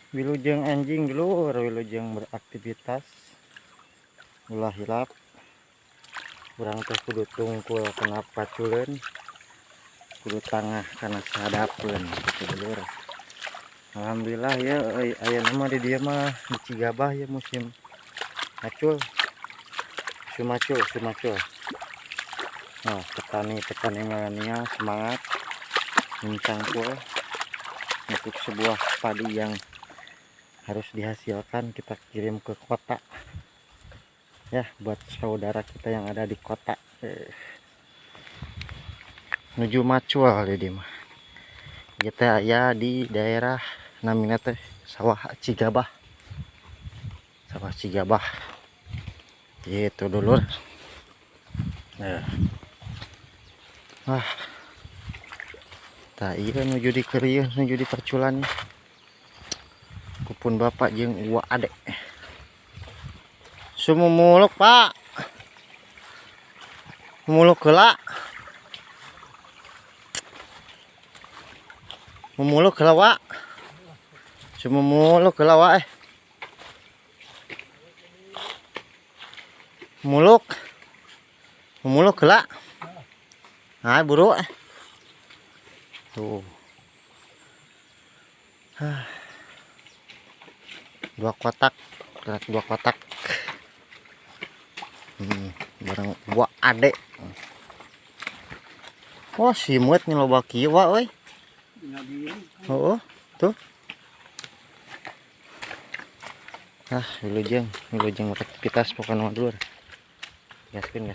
Wilujeng anjing dulu, wilujeng beraktivitas. Ulah hilap. Kurang teh kudu tungkul kena paculeun. Kudu tangah karena sadapeun gitu dulur. Alhamdulillah ya aya nama di dieu mah di Cigabah ya musim macul. Sumacul. Nah, petani milenial semangat mencangkul untuk sebuah padi yang harus dihasilkan, kita kirim ke kota ya, buat saudara kita yang ada di kota. Menuju Macul jadi mah kita ya di daerah namanya teh sawah Cigabah gitu dulur. Wah, tak iya menuju di Kerieuh, menuju di perculan kupun bapak jeung uwa adek sumumuluk pak, muluk heula, memuluk heula wa, sumumuluk heula wa muluk heula, nah buru tuh. Dua kotak bareng buah adek. Wah simut nih loba kieu wa euy. Oh tuh. Wilujeng beraktivitas pokoknya dulur. Gaskeun.